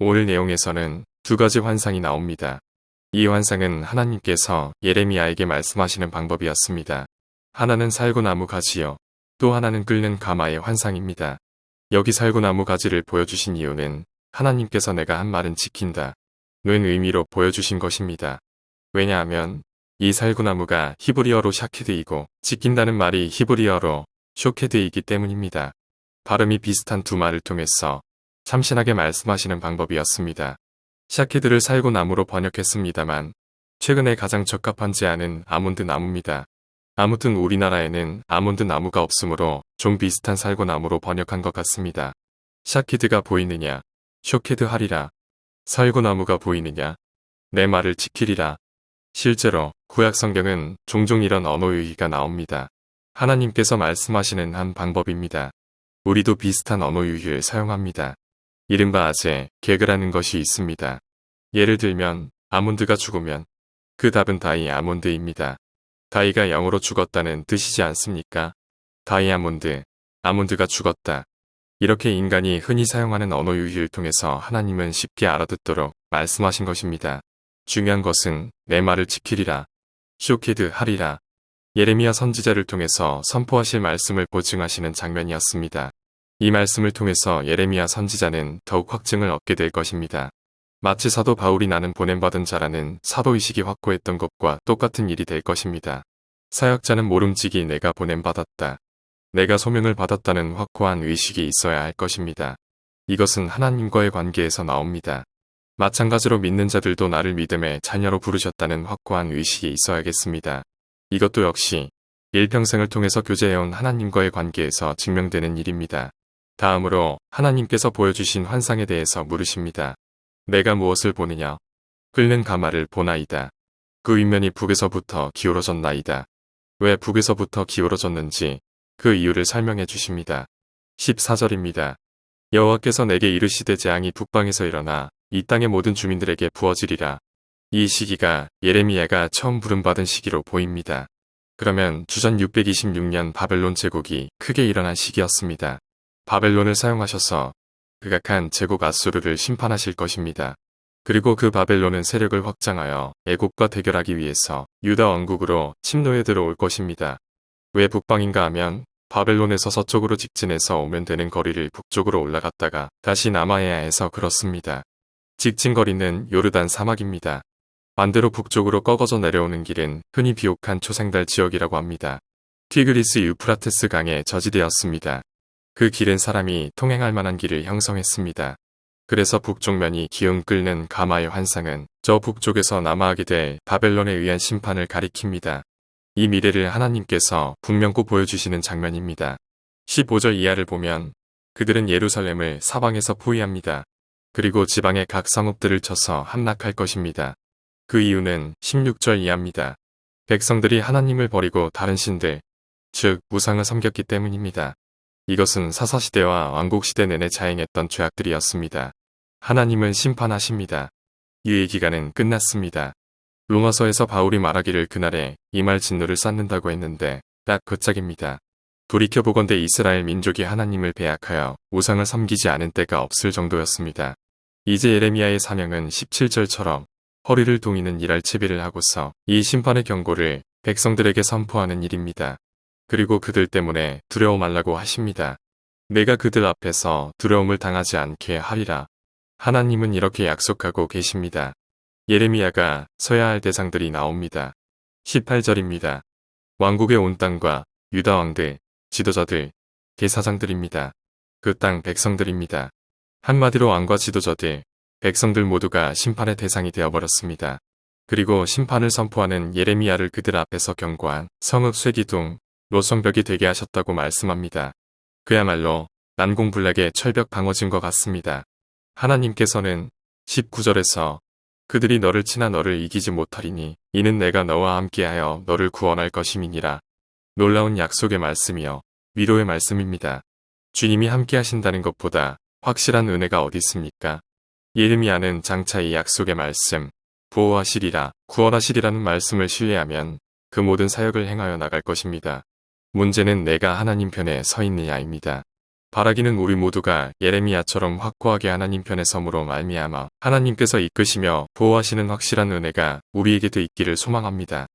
오늘 내용에서는 두 가지 환상이 나옵니다. 이 환상은 하나님께서 예레미야에게 말씀하시는 방법이었습니다. 하나는 살구나무 가지요. 또 하나는 끓는 가마의 환상입니다. 여기 살구나무 가지를 보여주신 이유는 하나님께서 내가 한 말은 지킨다 는 의미로 보여주신 것입니다. 왜냐하면 이 살구나무가 히브리어로 샤케드이고 지킨다는 말이 히브리어로 쇼케드이기 때문입니다. 발음이 비슷한 두 말을 통해서 참신하게 말씀하시는 방법이었습니다. 샤케드를 살구나무로 번역했습니다만 최근에 가장 적합한 제안은 아몬드 나무입니다. 아무튼 우리나라에는 아몬드 나무가 없으므로 좀 비슷한 살구나무로 번역한 것 같습니다. 샤케드가 보이느냐? 쇼케드 하리라. 살구나무가 보이느냐? 내 말을 지키리라. 실제로 구약 성경은 종종 이런 언어 유희가 나옵니다. 하나님께서 말씀하시는 한 방법입니다. 우리도 비슷한 언어 유희를 사용합니다. 이른바 아재, 개그라는 것이 있습니다. 예를 들면 아몬드가 죽으면 그 답은 다이 아몬드입니다. 다이가 영어로 죽었다는 뜻이지 않습니까? 다이아몬드, 아몬드가 죽었다. 이렇게 인간이 흔히 사용하는 언어 유희를 통해서 하나님은 쉽게 알아듣도록 말씀하신 것입니다. 중요한 것은 내 말을 지키리라. 쇼케드 하리라. 예레미야 선지자를 통해서 선포하실 말씀을 보증하시는 장면이었습니다. 이 말씀을 통해서 예레미야 선지자는 더욱 확증을 얻게 될 것입니다. 마치 사도 바울이 나는 보냄받은 자라는 사도의식이 확고했던 것과 똑같은 일이 될 것입니다. 사역자는 모름지기 내가 보냄받았다. 내가 소명을 받았다는 확고한 의식이 있어야 할 것입니다. 이것은 하나님과의 관계에서 나옵니다. 마찬가지로 믿는 자들도 나를 믿음의 자녀로 부르셨다는 확고한 의식이 있어야겠습니다. 이것도 역시 일평생을 통해서 교제해온 하나님과의 관계에서 증명되는 일입니다. 다음으로 하나님께서 보여주신 환상에 대해서 물으십니다. 내가 무엇을 보느냐? 끓는 가마를 보나이다. 그 윗면이 북에서부터 기울어졌나이다. 왜 북에서부터 기울어졌는지 그 이유를 설명해 주십니다. 14절입니다. 여호와께서 내게 이르시되 재앙이 북방에서 일어나 이 땅의 모든 주민들에게 부어지리라. 이 시기가 예레미야가 처음 부름받은 시기로 보입니다. 그러면 주전 626년 바벨론 제국이 크게 일어난 시기였습니다. 바벨론을 사용하셔서 극악한 제국 아수르를 심판하실 것입니다. 그리고 그 바벨론은 세력을 확장하여 애국과 대결하기 위해서 유다 왕국으로 침노해 들어올 것입니다. 왜 북방인가 하면 바벨론에서 서쪽으로 직진해서 오면 되는 거리를 북쪽으로 올라갔다가 다시 남아야 해서 그렇습니다. 직진거리는 요르단 사막입니다. 반대로 북쪽으로 꺾어져 내려오는 길은 흔히 비옥한 초생달 지역이라고 합니다. 티그리스 유프라테스 강에 저지되었습니다. 그 길은 사람이 통행할 만한 길을 형성했습니다. 그래서 북쪽면이 기운 끓는 가마의 환상은 저 북쪽에서 남하하게 될 바벨론에 의한 심판을 가리킵니다. 이 미래를 하나님께서 분명코 보여주시는 장면입니다. 15절 이하를 보면 그들은 예루살렘을 사방에서 포위합니다. 그리고 지방의 각 성읍들을 쳐서 함락할 것입니다. 그 이유는 16절 이하입니다. 백성들이 하나님을 버리고 다른 신들, 즉 우상을 섬겼기 때문입니다. 이것은 사사시대와 왕국시대 내내 자행했던 죄악들이었습니다. 하나님은 심판하십니다. 유예 기간은 끝났습니다. 로마서에서 바울이 말하기를 그날에 이말 진노를 쌓는다고 했는데 딱 그 짝입니다. 돌이켜보건대 이스라엘 민족이 하나님을 배약하여 우상을 섬기지 않은 때가 없을 정도였습니다. 이제 예레미야의 사명은 17절처럼 허리를 동이는 일할 채비를 하고서 이 심판의 경고를 백성들에게 선포하는 일입니다. 그리고 그들 때문에 두려워 말라고 하십니다. 내가 그들 앞에서 두려움을 당하지 않게 하리라. 하나님은 이렇게 약속하고 계십니다. 예레미야가 서야 할 대상들이 나옵니다. 18절입니다. 왕국의 온 땅과 유다 왕들, 지도자들, 대사장들입니다. 그 땅 백성들입니다. 한마디로 왕과 지도자들, 백성들 모두가 심판의 대상이 되어버렸습니다. 그리고 심판을 선포하는 예레미야를 그들 앞에서 경고한 성읍 쇠기둥, 노성벽이 되게 하셨다고 말씀합니다. 그야말로 난공불락의 철벽 방어진 것 같습니다. 하나님께서는 19절에서 그들이 너를 치나 너를 이기지 못하리니 이는 내가 너와 함께하여 너를 구원할 것임이니라. 놀라운 약속의 말씀이요 위로의 말씀입니다. 주님이 함께하신다는 것보다 확실한 은혜가 어디 있습니까? 예레미야는 장차 이 약속의 말씀, 보호하시리라, 구원하시리라는 말씀을 신뢰하면 그 모든 사역을 행하여 나갈 것입니다. 문제는 내가 하나님 편에 서 있느냐입니다. 바라기는 우리 모두가 예레미야처럼 확고하게 하나님 편에 섬으로 말미암아 하나님께서 이끄시며 보호하시는 확실한 은혜가 우리에게도 있기를 소망합니다.